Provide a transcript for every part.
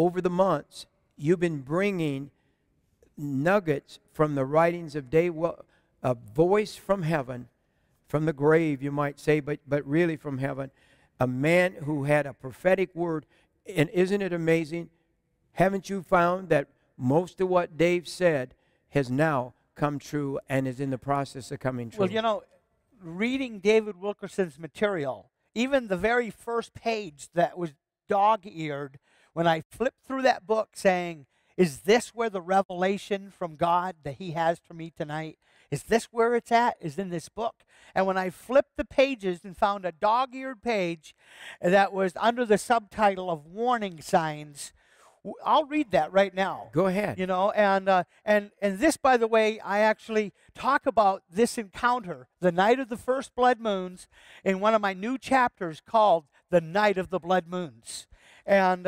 over the months, you've been bringing nuggets from the writings of David, a voice from heaven, from the grave, you might say, but really from heaven, a man who had a prophetic word. And isn't it amazing? Haven't you found that most of what Dave said has now come true and is in the process of coming true? Well, you know, reading David Wilkerson's material, even the very first page that was dog-eared, when I flipped through that book saying, is this where the revelation from God that he has for me tonight, is this where it's at? Is in this book. And when I flipped the pages and found a dog-eared page that was under the subtitle of Warning Signs, I'll read that right now. Go ahead. You know, and this, by the way, I actually talk about this encounter, the night of the first blood moons, in one of my new chapters called The Night of the Blood Moons. And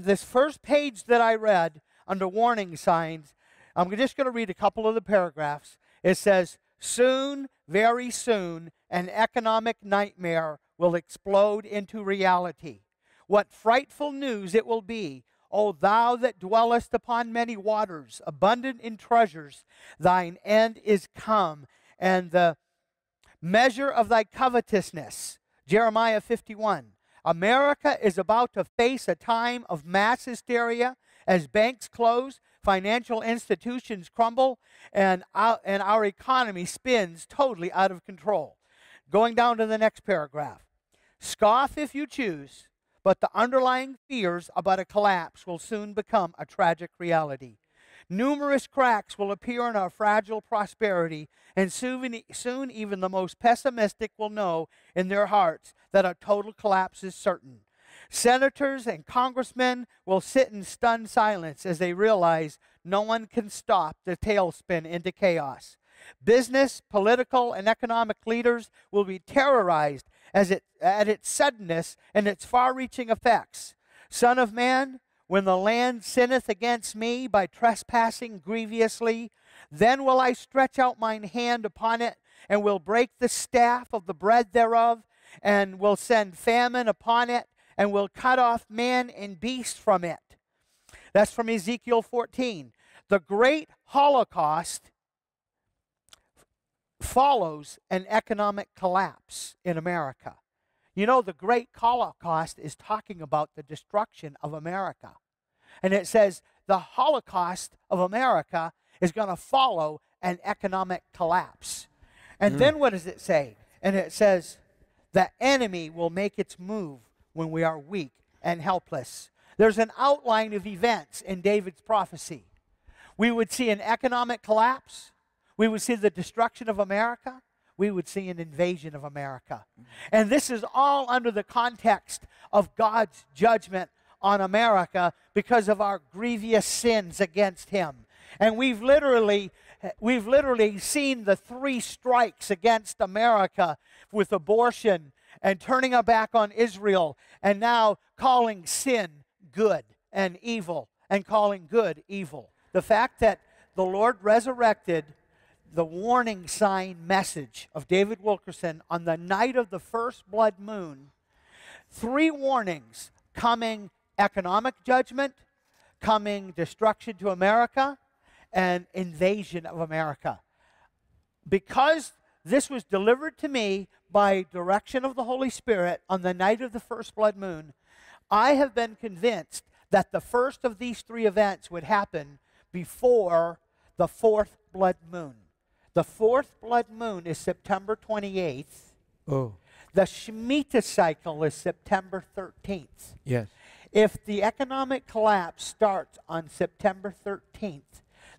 this first page that I read under warning signs, I'm just going to read a couple of the paragraphs. It says, soon, very soon, an economic nightmare will explode into reality. What frightful news it will be, O thou that dwellest upon many waters, abundant in treasures, thine end is come, and the measure of thy covetousness. Jeremiah 51. America is about to face a time of mass hysteria as banks close, financial institutions crumble, and our economy spins totally out of control. Going down to the next paragraph. Scoff if you choose, but the underlying fears about a collapse will soon become a tragic reality. Numerous cracks will appear in our fragile prosperity, and soon even the most pessimistic will know in their hearts that a total collapse is certain. Senators and congressmen will sit in stunned silence as they realize no one can stop the tailspin into chaos. Business, political, and economic leaders will be terrorized at its suddenness and its far-reaching effects. Son of man, when the land sinneth against me by trespassing grievously, then will I stretch out mine hand upon it, and will break the staff of the bread thereof, and will send famine upon it, and will cut off man and beast from it. That's from Ezekiel 14. The great Holocaust follows an economic collapse in America. You know, the great Holocaust is talking about the destruction of America. And it says the Holocaust of America is going to follow an economic collapse. And then what does it say? And it says, the enemy will make its move when we are weak and helpless. There's an outline of events in David's prophecy. We would see an economic collapse. We would see the destruction of America. We would see an invasion of America. And this is all under the context of God's judgment on America because of our grievous sins against him. And we've literally seen the three strikes against America with abortion and turning our back on Israel, and now calling sin good and evil, and calling good evil. The fact that the Lord resurrected the warning sign message of David Wilkerson on the night of the first blood moon, three warnings: coming economic judgment, coming destruction to America, and invasion of America. Because this was delivered to me by direction of the Holy Spirit on the night of the first blood moon, I have been convinced that the first of these three events would happen before the fourth blood moon. The fourth blood moon is September 28th. Oh. The Shemitah cycle is September 13th. Yes. If the economic collapse starts on September 13th,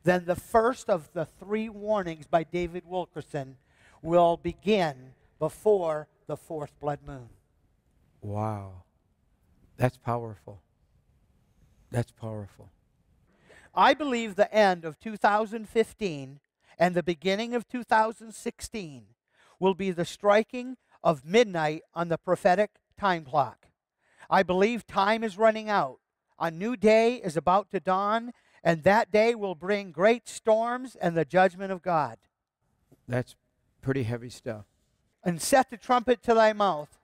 then the first of the three warnings by David Wilkerson will begin before the fourth blood moon. Wow. That's powerful. That's powerful. I believe the end of 2015 and the beginning of 2016 will be the striking of midnight on the prophetic time clock. I believe time is running out. A new day is about to dawn, and that day will bring great storms and the judgment of God. That's pretty heavy stuff. And set the trumpet to thy mouth.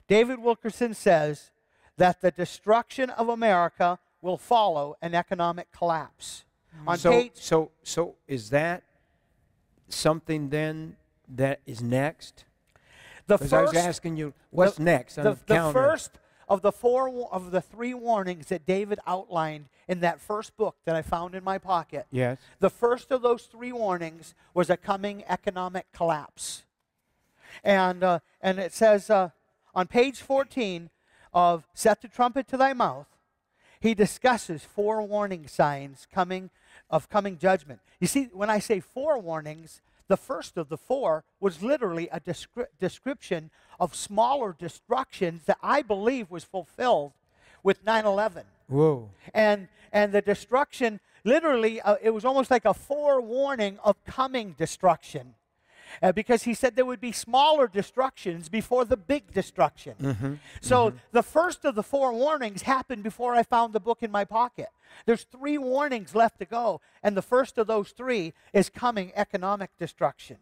David Wilkerson says that the destruction of America will follow an economic collapse. On So, page, so is that something then that is next? the Because I was first, asking you, what's next on the the counter? first of the three warnings that David outlined in that first book that I found in my pocket. Yes. The first of those three warnings was a coming economic collapse. And it says on page 14 of Set the Trumpet to Thy Mouth, he discusses 4 warning signs coming judgment. You see, when I say 4 warnings, the first of the 4 was literally a description of smaller destructions that I believe was fulfilled with 9/11. Whoa. And the destruction, literally, it was almost like a forewarning of coming destruction. Because he said there would be smaller destructions before the big destruction. So the first of the 4 warnings happened before I found the book in my pocket. There's 3 warnings left to go, and the first of those 3 is coming economic destruction.